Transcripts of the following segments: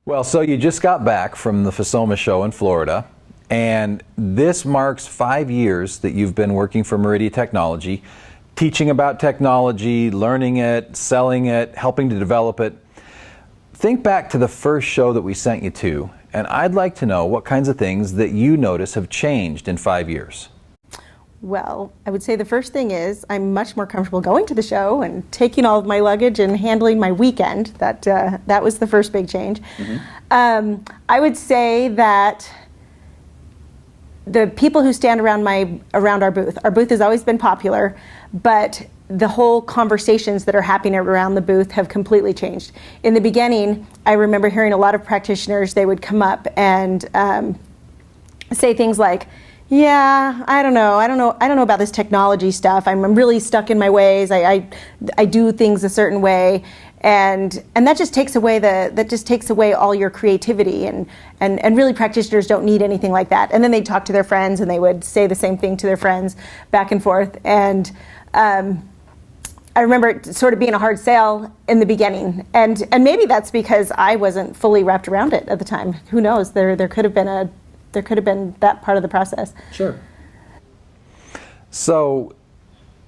Well, so you just got back from the FSOMA show in Florida, and this marks 5 years that you've been working for Meridia Technology, teaching about technology, learning it, selling it, helping to develop it. Think back to the first show that we sent you to, and I'd like to know what kinds of things that you notice have changed in 5 years. Well, I would say the first thing is I'm much more comfortable going to the show and taking all of my luggage and handling my weekend. That was the first big change. Mm-hmm. I would say that the people who stand around our booth has always been popular, but the whole conversations that are happening around the booth have completely changed. In the beginning, I remember hearing a lot of practitioners, they would come up and say things like, yeah, I don't know about this technology stuff. I'm really stuck in my ways. I do things a certain way, and that just takes away all your creativity, and really practitioners don't need anything like that. And then they'd talk to their friends and they would say the same thing to their friends back and forth. And I remember it sort of being a hard sale in the beginning, and maybe that's because I wasn't fully wrapped around it at the time. Who knows? There could have been that part of the process. Sure. So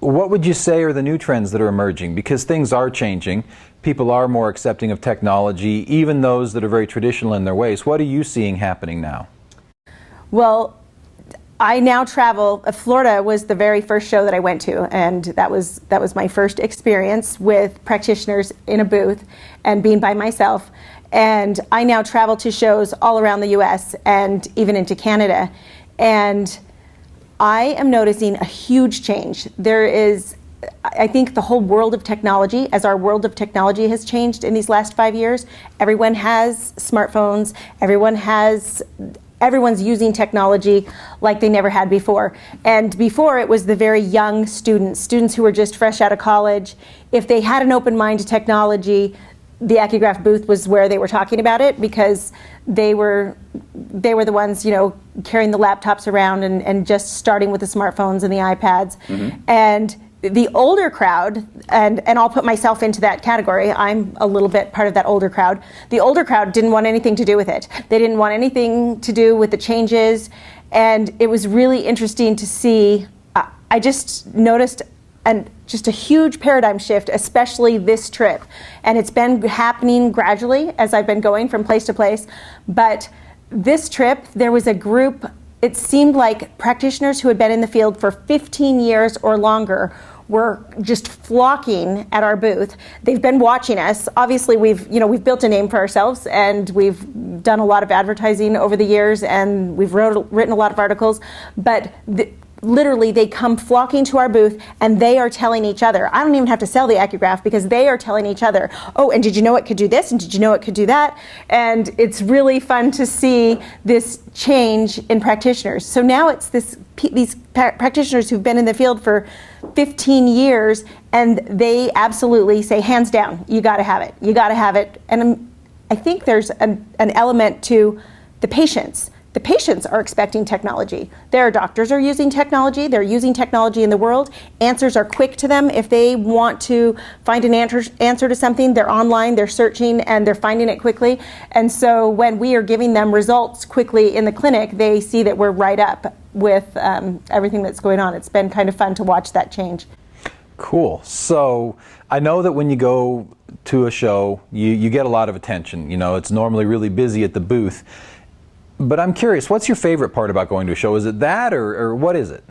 what would you say are the new trends that are emerging? Because things are changing. People are more accepting of technology, even those that are very traditional in their ways. What are you seeing happening now? Well, I now travel. Florida was the very first show that I went to, and that was my first experience with practitioners in a booth and being by myself. And I now travel to shows all around the US and even into Canada. And I am noticing a huge change. There is, I think, the whole world of technology, as our world of technology has changed in these last 5 years. Everyone has smartphones, everyone's using technology like they never had before. And before, it was the very young students who were just fresh out of college. If they had an open mind to technology, the Acugraph booth was where they were talking about it, because they were the ones, carrying the laptops around and just starting with the smartphones and the iPads. Mm-hmm. And the older crowd, and I'll put myself into that category, I'm a little bit part of that older crowd. The older crowd didn't want anything to do with it. They didn't want anything to do with the changes, and it was really interesting to see. I just noticed just a huge paradigm shift, especially this trip. And it's been happening gradually as I've been going from place to place. But this trip, there was a group, it seemed like practitioners who had been in the field for 15 years or longer were just flocking at our booth. They've been watching us. Obviously, we've built a name for ourselves, and we've done a lot of advertising over the years, and we've written a lot of articles. But literally, they come flocking to our booth, and they are telling each other. I don't even have to sell the Acugraph, because they are telling each other, oh, and did you know it could do this? And did you know it could do that? And it's really fun to see this change in practitioners. So now it's these practitioners who've been in the field for 15 years, and they absolutely say, hands down, you got to have it. You got to have it. And I think there's an element to the patients. The patients are expecting technology. Their doctors are using technology. They're using technology in the world. Answers are quick to them. If they want to find an answer to something, they're online, they're searching, and they're finding it quickly. And so when we are giving them results quickly in the clinic, they see that we're right up with everything that's going on. It's been kind of fun to watch that change. Cool. So I know that when you go to a show, you get a lot of attention. It's normally really busy at the booth. But I'm curious, what's your favorite part about going to a show? Is it that, or what is it?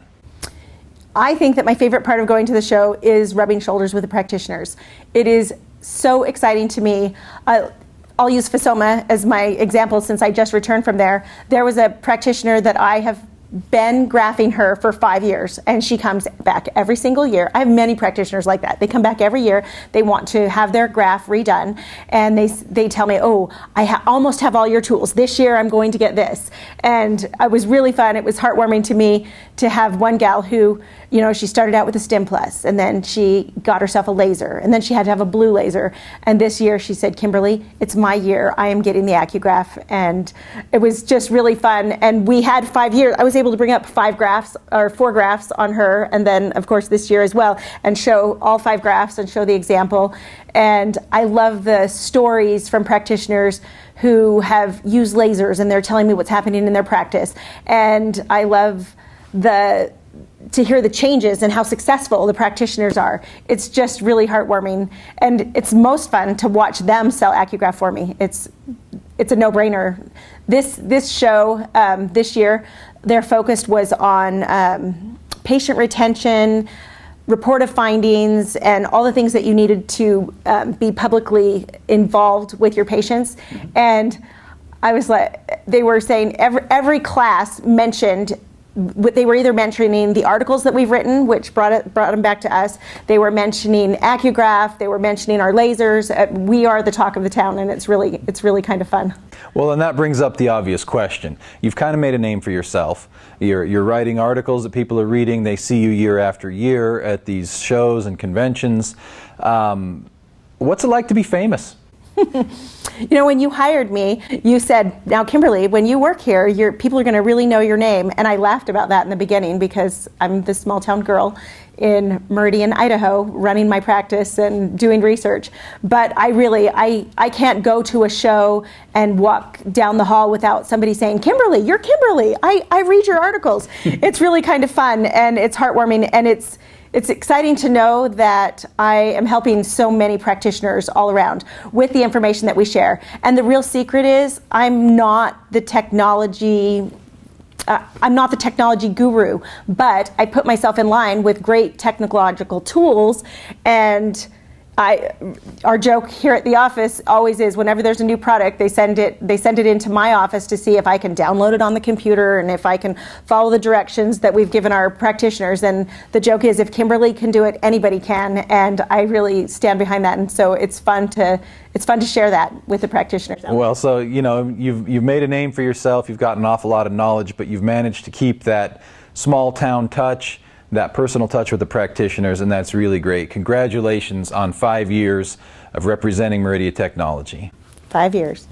I think that my favorite part of going to the show is rubbing shoulders with the practitioners. It is so exciting to me. I'll use FSOMA as my example, since I just returned from there. There was a practitioner that I have been graphing her for 5 years, and she comes back every single year. I have many practitioners like that. They come back every year. They want to have their graph redone, and they tell me, oh, I almost have all your tools. This year I'm going to get this. And it was really fun. It was heartwarming to me to have one gal who, she started out with a Stim Plus, and then she got herself a laser, and then she had to have a blue laser. And this year she said, Kimberly, it's my year. I am getting the Acugraph. And it was just really fun. And we had 5 years. I was able to bring up 5 graphs or 4 graphs on her, and then of course this year as well, and show all 5 graphs and show the example. And I love the stories from practitioners who have used lasers and they're telling me what's happening in their practice. And I love to hear the changes and how successful the practitioners are. It's just really heartwarming, and it's most fun to watch them sell Acugraph for me. It's a no-brainer. This show this year, their focus was on patient retention, report of findings, and all the things that you needed to be publicly involved with your patients. And I was like, they were saying every class mentioned, they were either mentioning the articles that we've written, which brought them back to us. They were mentioning Acugraph. They were mentioning our lasers. We are the talk of the town, and it's really kind of fun. Well, and that brings up the obvious question. You've kind of made a name for yourself. You're writing articles that people are reading. They see you year after year at these shows and conventions. What's it like to be famous? You know, when you hired me, you said, now Kimberly, when you work here, people are going to really know your name. And I laughed about that in the beginning because I'm this small town girl in Meridian, Idaho, running my practice and doing research. But I can't go to a show and walk down the hall without somebody saying, Kimberly, you're Kimberly. I read your articles. It's really kind of fun, and it's heartwarming, and it's exciting to know that I am helping so many practitioners all around with the information that we share. And the real secret is I'm not the technology guru, but I put myself in line with great technological tools. And our joke here at the office always is, whenever there's a new product, they send it into my office to see if I can download it on the computer and if I can follow the directions that we've given our practitioners. And the joke is, if Kimberly can do it, anybody can. And I really stand behind that. And so it's fun to share that with the practitioners. Well, so you've made a name for yourself. You've got an awful lot of knowledge, but you've managed to keep that small town touch, that personal touch with the practitioners, and that's really great. Congratulations on 5 years of representing Meridia Technology. 5 years.